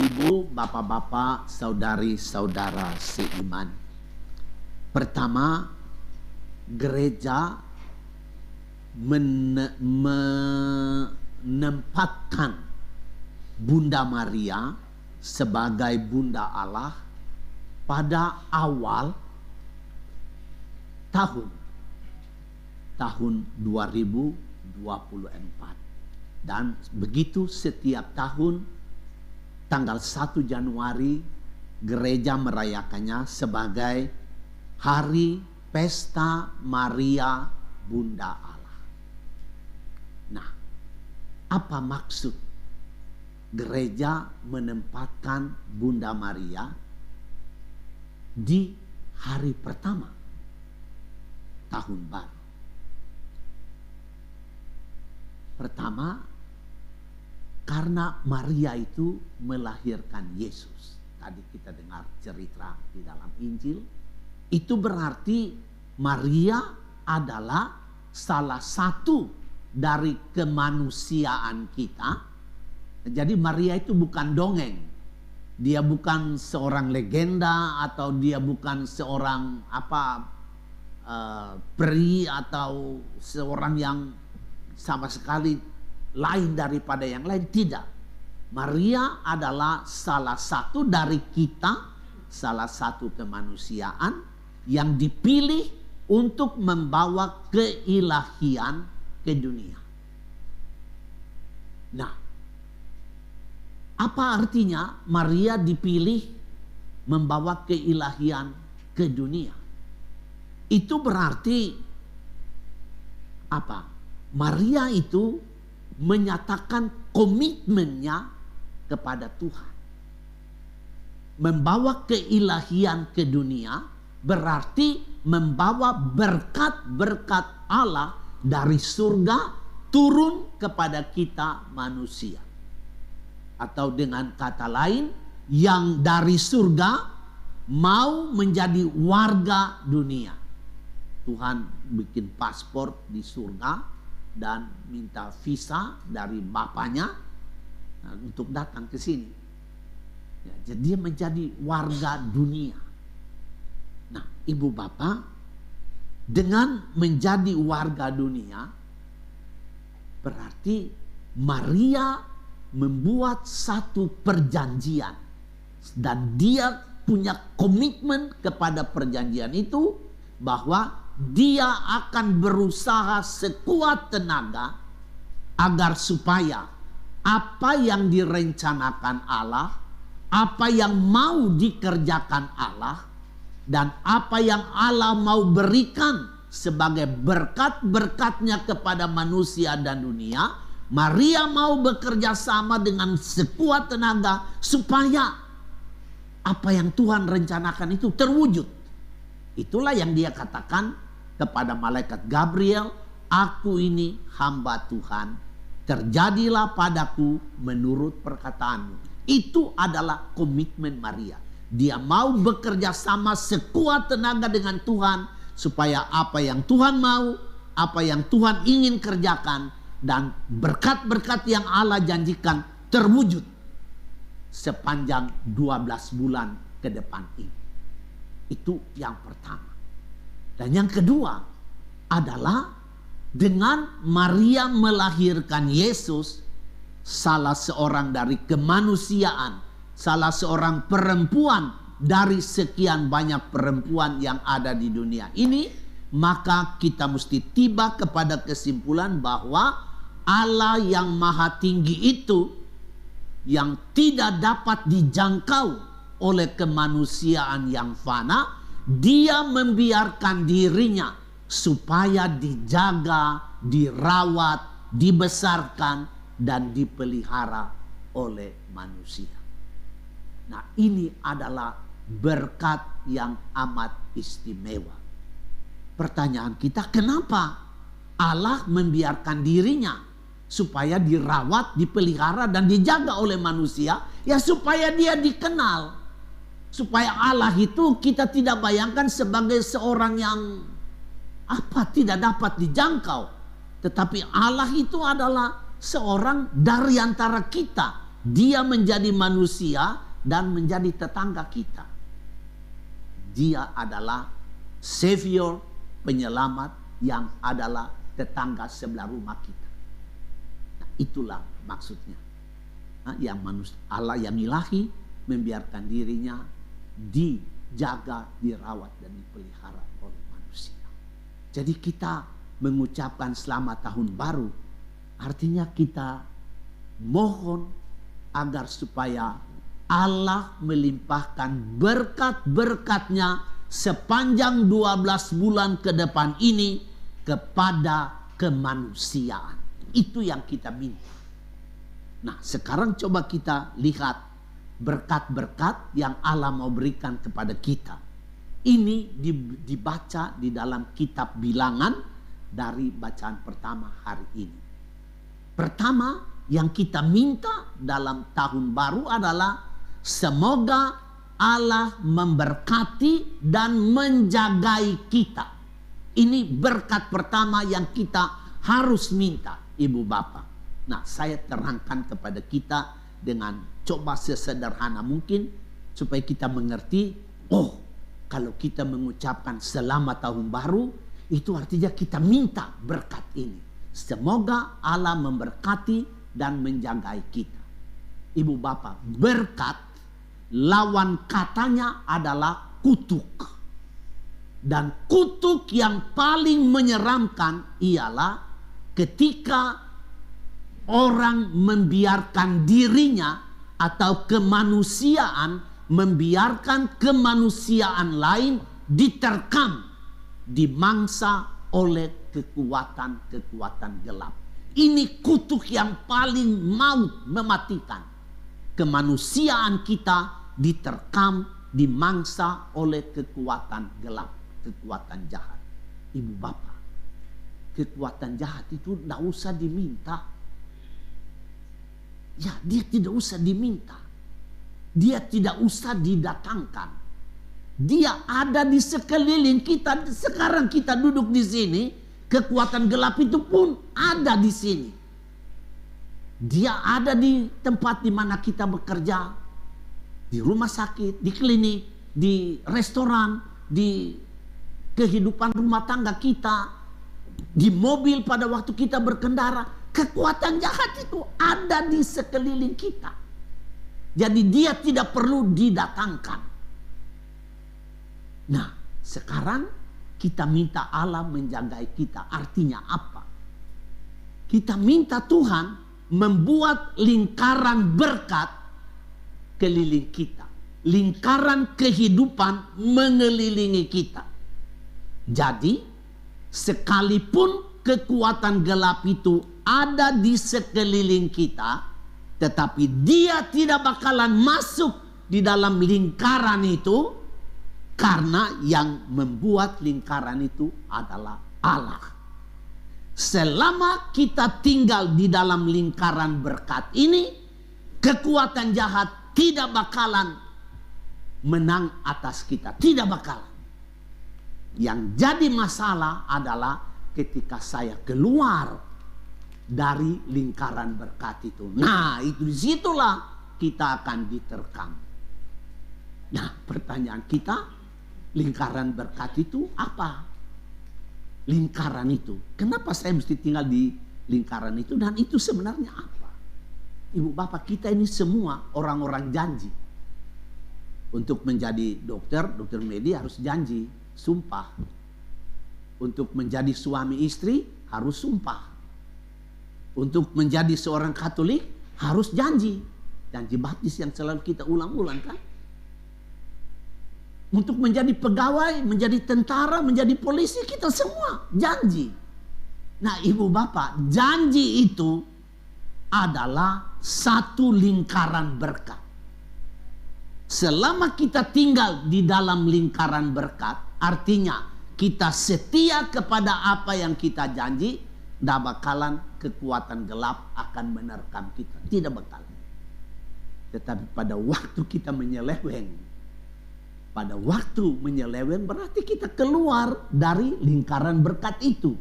ibu-ibu, bapak-bapak, saudari-saudara seiman. Pertama, gereja menempatkan Bunda Maria sebagai Bunda Allah pada awal tahun 2024. Dan begitu setiap tahun tanggal 1 Januari gereja merayakannya sebagai Hari Pesta Maria Bunda Allah. Nah, apa maksud gereja menempatkan Bunda Maria di hari pertama tahun baru? Pertama, karena Maria itu melahirkan Yesus. Tadi kita dengar cerita di dalam Injil. Itu berarti Maria adalah salah satu dari kemanusiaan kita. Jadi Maria itu bukan dongeng. Dia bukan seorang legenda atau dia bukan seorang peri atau seorang yang sama sekali lain daripada yang lain. Tidak. Maria adalah salah satu dari kita, salah satu kemanusiaan yang dipilih untuk membawa keilahian ke dunia. Nah, apa artinya Maria dipilih membawa keilahian ke dunia? Itu berarti apa? Maria itu menyatakan komitmennya kepada Tuhan. Membawa keilahian ke dunia berarti membawa berkat-berkat Allah dari surga turun kepada kita manusia. Atau dengan kata lain, yang dari surga mau menjadi warga dunia. Tuhan bikin paspor di surga dan minta visa dari bapaknya untuk datang ke sini. Ya, jadi dia menjadi warga dunia. Nah, ibu bapak, dengan menjadi warga dunia berarti Maria membuat satu perjanjian dan dia punya komitmen kepada perjanjian itu bahwa dia akan berusaha sekuat tenaga agar supaya apa yang direncanakan Allah, apa yang mau dikerjakan Allah, dan apa yang Allah mau berikan sebagai berkat-berkatnya kepada manusia dan dunia, Maria mau bekerja sama dengan sekuat tenaga supaya apa yang Tuhan rencanakan itu terwujud. Itulah yang dia katakan kepada malaikat Gabriel, "Aku ini hamba Tuhan, terjadilah padaku menurut perkataanmu." Itu adalah komitmen Maria. Dia mau bekerja sama sekuat tenaga dengan Tuhan supaya apa yang Tuhan mau, apa yang Tuhan ingin kerjakan, dan berkat-berkat yang Allah janjikan terwujud sepanjang 12 bulan ke depan ini. Itu yang pertama. Dan yang kedua adalah dengan Maria melahirkan Yesus, salah seorang dari kemanusiaan, salah seorang perempuan dari sekian banyak perempuan yang ada di dunia ini, maka kita mesti tiba kepada kesimpulan bahwa Allah yang maha tinggi itu, yang tidak dapat dijangkau oleh kemanusiaan yang fana, dia membiarkan dirinya supaya dijaga, dirawat, dibesarkan, dan dipelihara oleh manusia. Nah, ini adalah berkat yang amat istimewa. Pertanyaan kita, kenapa Allah membiarkan dirinya supaya dirawat, dipelihara, dan dijaga oleh manusia? Ya supaya dia dikenal. Supaya Allah itu kita tidak bayangkan sebagai seorang yang tidak dapat dijangkau. Tetapi Allah itu adalah seorang dari antara kita dia menjadi manusia dan menjadi tetangga kita. Dia adalah Savior, penyelamat yang adalah tetangga sebelah rumah kita. Nah, itulah maksudnya. Yang Allah yang ilahi membiarkan dirinya dijaga, dirawat dan dipelihara oleh manusia. Jadi kita mengucapkan selamat tahun baru, artinya kita mohon agar supaya Allah melimpahkan berkat-berkat-Nya sepanjang 12 bulan ke depan ini kepada kemanusiaan. Itu yang kita minta. Nah, sekarang coba kita lihat berkat-berkat yang Allah mau berikan kepada kita. Ini dibaca di dalam kitab Bilangan dari bacaan pertama hari ini. Pertama yang kita minta dalam tahun baru adalah semoga Allah memberkati dan menjagai kita. Ini berkat pertama yang kita harus minta, Ibu Bapak. Nah, saya terangkan kepada kita dengan coba sesederhana mungkin supaya kita mengerti, oh, kalau kita mengucapkan selamat tahun baru, itu artinya kita minta berkat ini. Semoga Allah memberkati dan menjagai kita. Ibu Bapak, berkat lawan katanya adalah kutuk. Dan kutuk yang paling menyeramkan ialah ketika orang membiarkan dirinya atau kemanusiaan membiarkan kemanusiaan lain diterkam, dimangsa oleh kekuatan-kekuatan gelap. Ini kutuk yang paling maut, mematikan. Kemanusiaan kita diterkam, dimangsa oleh kekuatan gelap, kekuatan jahat. Ibu Bapak, kekuatan jahat itu tidak usah diminta. Ya, dia tidak usah diminta. Dia tidak usah didatangkan. Dia ada di sekeliling kita. Sekarang kita duduk di sini, kekuatan gelap itu pun ada di sini. Dia ada di tempat di mana kita bekerja, di rumah sakit, di klinik, di restoran, di kehidupan rumah tangga kita, di mobil pada waktu kita berkendara. Kekuatan jahat itu ada di sekeliling kita. Jadi dia tidak perlu didatangkan. Nah, sekarang kita minta Allah menjagai kita. Artinya apa? Kita minta Tuhan membuat lingkaran berkat keliling kita. Lingkaran kehidupan mengelilingi kita. Jadi, sekalipun kekuatan gelap itu ada di sekeliling kita, tetapi dia tidak bakalan masuk di dalam lingkaran itu, karena yang membuat lingkaran itu adalah Allah. Selama kita tinggal di dalam lingkaran berkat ini, kekuatan jahat tidak bakalan menang atas kita. Tidak bakalan. Yang jadi masalah adalah ketika saya keluar dari lingkaran berkat itu. Nah, itu disitulah kita akan diterkam. Nah, pertanyaan kita, lingkaran berkat itu apa? Lingkaran itu, kenapa saya mesti tinggal di lingkaran itu, dan itu sebenarnya apa? Ibu Bapak, kita ini semua orang-orang janji. Untuk menjadi dokter medis harus janji, sumpah. Untuk menjadi suami istri harus sumpah. Untuk menjadi seorang Katolik harus janji. Janji baptis yang selalu kita ulang-ulang kan. Untuk menjadi pegawai, menjadi tentara, menjadi polisi, kita semua janji. Nah, Ibu Bapak, janji itu adalah satu lingkaran berkat. Selama kita tinggal di dalam lingkaran berkat, artinya kita setia kepada apa yang kita janji, tidak bakalan kekuatan gelap akan menerkam kita. Tidak bakalan. Tetapi pada waktu kita menyeleweng, berarti kita keluar dari lingkaran berkat itu.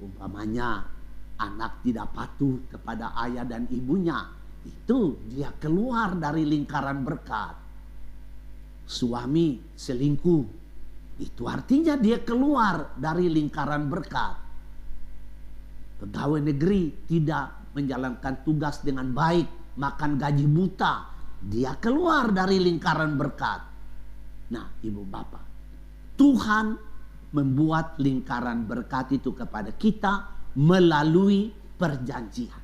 Umpamanya anak tidak patuh kepada ayah dan ibunya, itu dia keluar dari lingkaran berkat. Suami selingkuh, itu artinya dia keluar dari lingkaran berkat. Pegawai negeri tidak menjalankan tugas dengan baik, makan gaji buta, dia keluar dari lingkaran berkat. Nah, ibu bapak, Tuhan membuat lingkaran berkat itu kepada kita melalui perjanjian.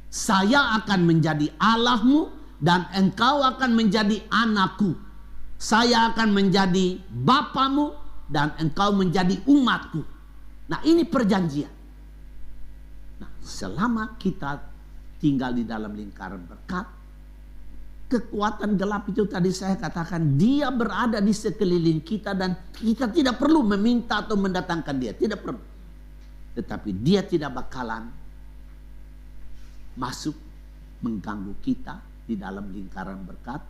Saya akan menjadi Allahmu dan engkau akan menjadi anakku. Saya akan menjadi bapamu dan engkau menjadi umatku. Nah, ini perjanjian. Nah, selama kita tinggal di dalam lingkaran berkat, kekuatan gelap itu tadi saya katakan dia berada di sekeliling kita dan kita tidak perlu meminta atau mendatangkan dia, tidak perlu. Tetapi dia tidak bakalan masuk mengganggu kita di dalam lingkaran berkat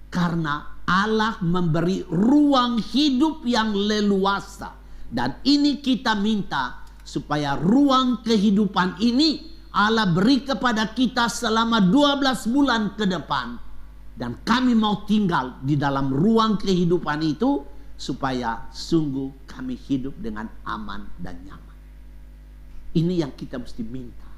karena Allah memberi ruang hidup yang leluasa. Dan ini kita minta supaya ruang kehidupan ini Allah beri kepada kita selama 12 bulan ke depan. Dan kami mau tinggal di dalam ruang kehidupan itu supaya sungguh kami hidup dengan aman dan nyaman. Ini yang kita mesti minta.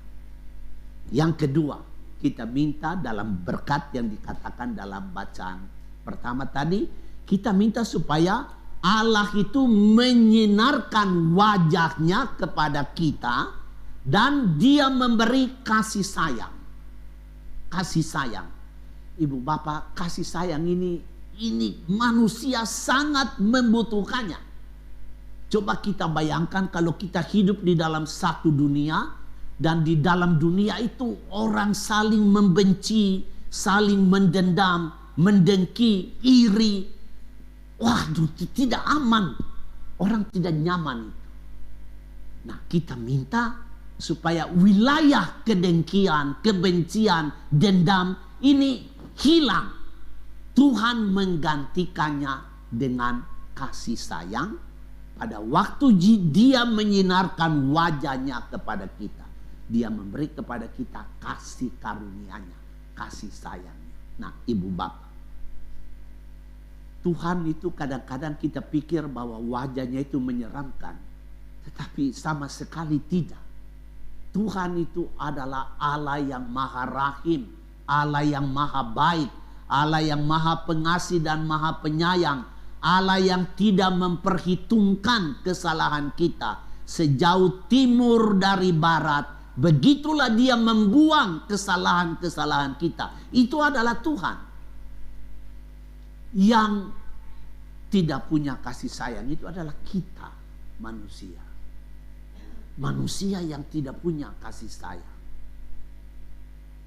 Yang kedua, kita minta dalam berkat yang dikatakan dalam bacaan pertama tadi, kita minta supaya Allah itu menyinarkan wajahnya kepada kita dan dia memberi kasih sayang. Kasih sayang. Ibu bapak, kasih sayang ini manusia sangat membutuhkannya. Coba kita bayangkan kalau kita hidup di dalam satu dunia dan di dalam dunia itu orang saling membenci, saling mendendam, mendengki, iri. Waduh, tidak aman. Orang tidak nyaman. Nah, kita minta supaya wilayah kedengkian, kebencian, dendam ini hilang. Tuhan menggantikannya dengan kasih sayang pada waktu dia menyinarkan wajahnya kepada kita. Dia memberi kepada kita kasih karunia-Nya, kasih sayangnya. Nah, ibu bapak, Tuhan itu kadang-kadang kita pikir bahwa wajahnya itu menyeramkan. Tetapi sama sekali tidak. Tuhan itu adalah Allah yang maha rahim, Allah yang maha baik, Allah yang maha pengasih dan maha penyayang, Allah yang tidak memperhitungkan kesalahan kita. Sejauh timur dari barat, begitulah dia membuang kesalahan-kesalahan kita. Itu adalah Tuhan. Yang tidak punya kasih sayang itu adalah kita, manusia. Manusia yang tidak punya kasih sayang.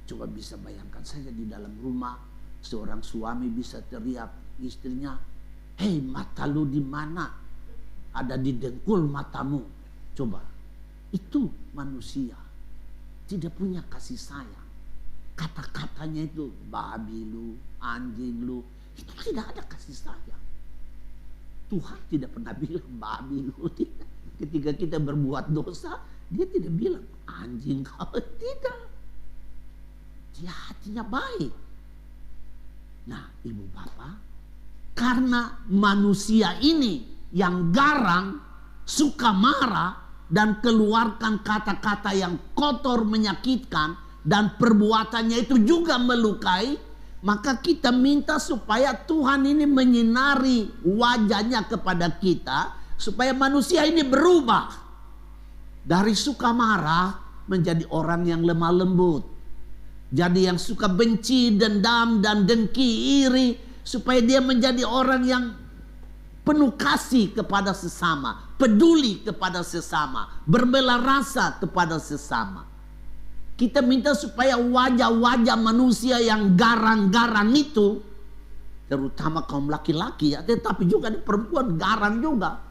Coba bisa bayangkan saja di dalam rumah, seorang suami bisa teriak istrinya, "Hei, mata lu di mana? Ada di dengkul matamu." Coba, itu manusia. Tidak punya kasih sayang. Kata-katanya itu babi lu, anjing lu, itu tidak ada kasih sayang. Tuhan tidak pernah bilang babi lu. Ketika kita berbuat dosa, dia tidak bilang anjing kau, tidak. Dia hatinya baik. Nah, ibu bapak, karena manusia ini yang garang, suka marah dan keluarkan kata-kata yang kotor, menyakitkan, dan perbuatannya itu juga melukai, maka kita minta supaya Tuhan ini menyinari wajahnya kepada kita, supaya manusia ini berubah dari suka marah menjadi orang yang lemah lembut. Jadi yang suka benci, dendam, dan dengki, iri, supaya dia menjadi orang yang penuh kasih kepada sesama, peduli kepada sesama, berbela rasa kepada sesama. Kita minta supaya wajah-wajah manusia yang garang-garang itu, terutama kaum laki-laki ya, tetapi juga ada perempuan garang juga.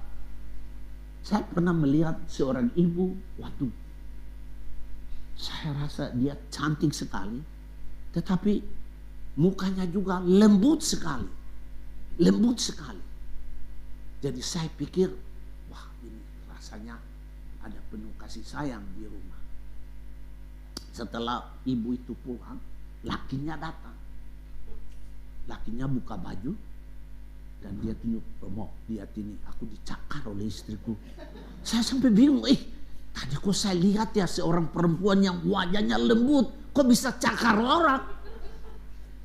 Saya pernah melihat seorang ibu, waduh, saya rasa dia cantik sekali, tetapi mukanya juga lembut sekali. Lembut sekali. Jadi saya pikir, wah ini rasanya ada penuh kasih sayang di rumah. Setelah ibu itu pulang, lakinya datang. Lakinya buka baju dan dia tunjuk, Romo, lihat ini, aku dicakar oleh istriku. Saya sampai bingung, tadi kok saya lihat ya seorang perempuan yang wajahnya lembut, kok bisa cakar orang?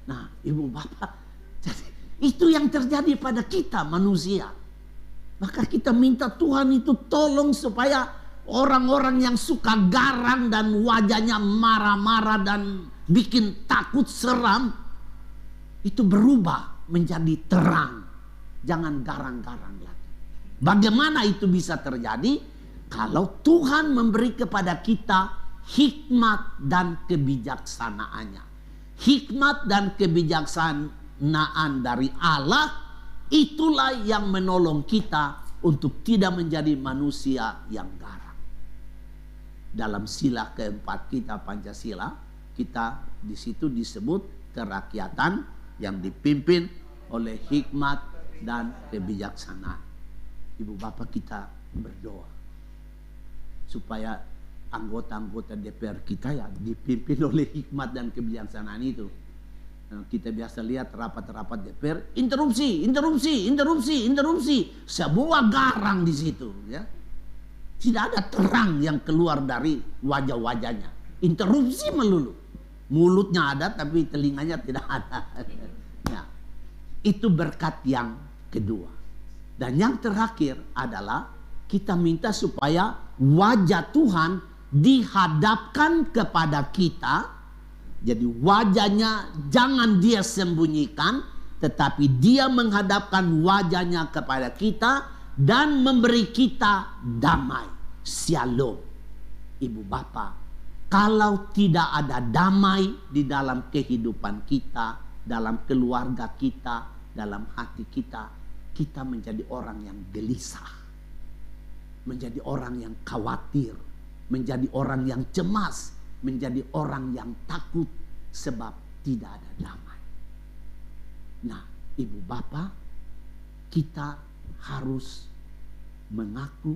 Nah, ibu bapak, jadi itu yang terjadi pada kita manusia. Maka kita minta Tuhan itu tolong supaya orang-orang yang suka garang dan wajahnya marah-marah dan bikin takut seram, itu berubah menjadi terang. Jangan garang-garang lagi. Bagaimana itu bisa terjadi? Kalau Tuhan memberi kepada kita hikmat dan kebijaksanaannya. Hikmat dan kebijaksanaan dari Allah, itulah yang menolong kita untuk tidak menjadi manusia yang garang. Dalam sila keempat kita, Pancasila, kita di situ disebut kerakyatan yang dipimpin oleh hikmat dan kebijaksanaan. Ibu bapak, kita berdoa supaya anggota-anggota DPR kita ya dipimpin oleh hikmat dan kebijaksanaan itu. Kita biasa lihat rapat-rapat DPR, interupsi. Semua garang di situ, ya. Tidak ada terang yang keluar dari wajah-wajahnya. Interupsi melulu. Mulutnya ada tapi telinganya tidak ada. Ya. Itu berkat yang kedua. Dan yang terakhir adalah kita minta supaya wajah Tuhan dihadapkan kepada kita. Jadi wajahnya jangan dia sembunyikan, tetapi dia menghadapkan wajahnya kepada kita dan memberi kita damai. Shalom. Ibu bapak, kalau tidak ada damai di dalam kehidupan kita, dalam keluarga kita, dalam hati kita, kita menjadi orang yang gelisah, menjadi orang yang khawatir, menjadi orang yang cemas, menjadi orang yang takut sebab tidak ada damai. Nah, ibu bapak, kita harus mengaku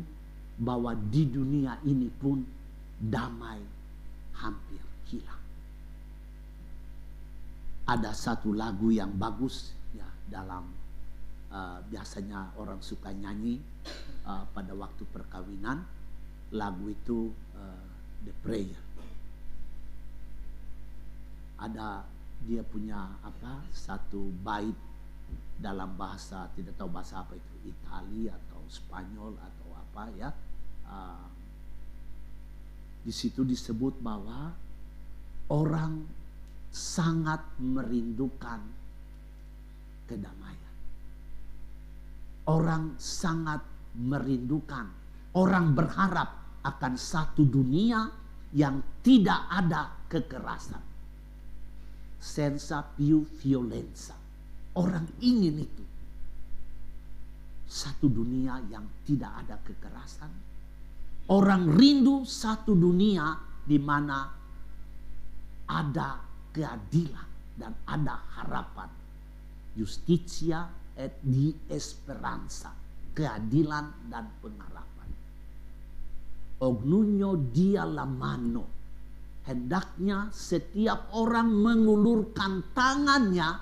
bahwa di dunia ini pun damai hampir hilang. Ada satu lagu yang bagus ya, dalam biasanya orang suka nyanyi pada waktu perkawinan. Lagu itu The Prayer. Ada dia punya satu bait dalam bahasa, tidak tahu bahasa apa itu, Italia atau Spanyol atau apa ya. Di situ disebut bahwa orang sangat merindukan kedamaian. Orang sangat merindukan, orang berharap akan satu dunia yang tidak ada kekerasan. Senza più violenza. Orang ingin itu. Satu dunia yang tidak ada kekerasan. Orang rindu satu dunia di mana ada keadilan dan ada harapan. Justitia et di esperanza. Keadilan dan pengharapan. Ognuno dia la mano. Hendaknya setiap orang mengulurkan tangannya,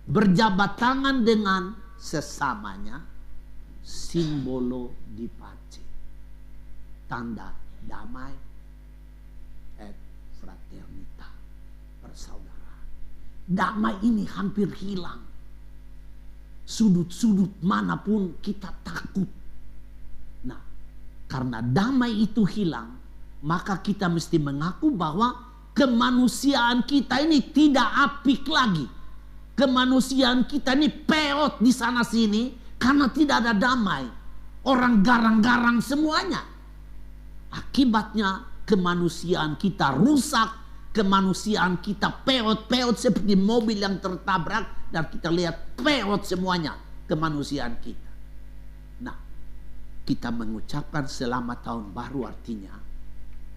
berjabat tangan dengan sesamanya, simbolo di pace, tanda damai et fraternita, persaudaraan. Damai ini hampir hilang. Sudut-sudut manapun kita takut. Nah, karena damai itu hilang, maka kita mesti mengaku bahwa kemanusiaan kita ini tidak apik lagi. Kemanusiaan kita ini peot di sana sini karena tidak ada damai. Orang garang-garang semuanya. Akibatnya kemanusiaan kita rusak. Kemanusiaan kita peot-peot seperti mobil yang tertabrak. Dan kita lihat peot semuanya kemanusiaan kita. Nah, kita mengucapkan selamat tahun baru artinya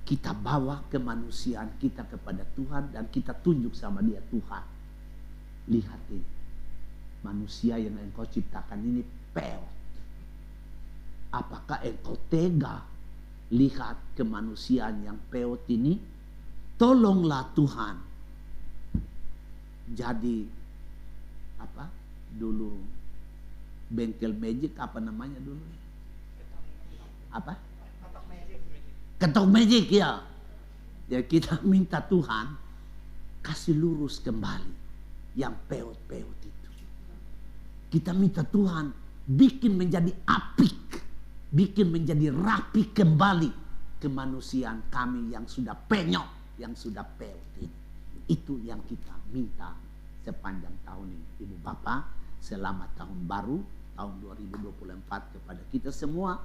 kita bawa kemanusiaan kita kepada Tuhan dan kita tunjuk sama dia, Tuhan, lihat ini, manusia yang engkau ciptakan ini peot. Apakah engkau tega lihat kemanusiaan yang peot ini? tolonglah Tuhan. Jadi apa dulu bengkel magic apa namanya dulu? Apa? Ketok magic ya. Ya kita minta Tuhan kasih lurus kembali yang peot-peot itu. Kita minta Tuhan bikin menjadi apik, bikin menjadi rapi kembali kemanusiaan kami yang sudah penyok, yang sudah peot ini. Itu yang kita minta sepanjang tahun ini. Ibu Bapak, selamat tahun baru tahun 2024 kepada kita semua.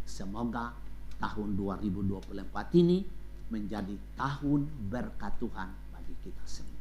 Semoga tahun 2024 ini menjadi tahun berkat Tuhan bagi kita semua.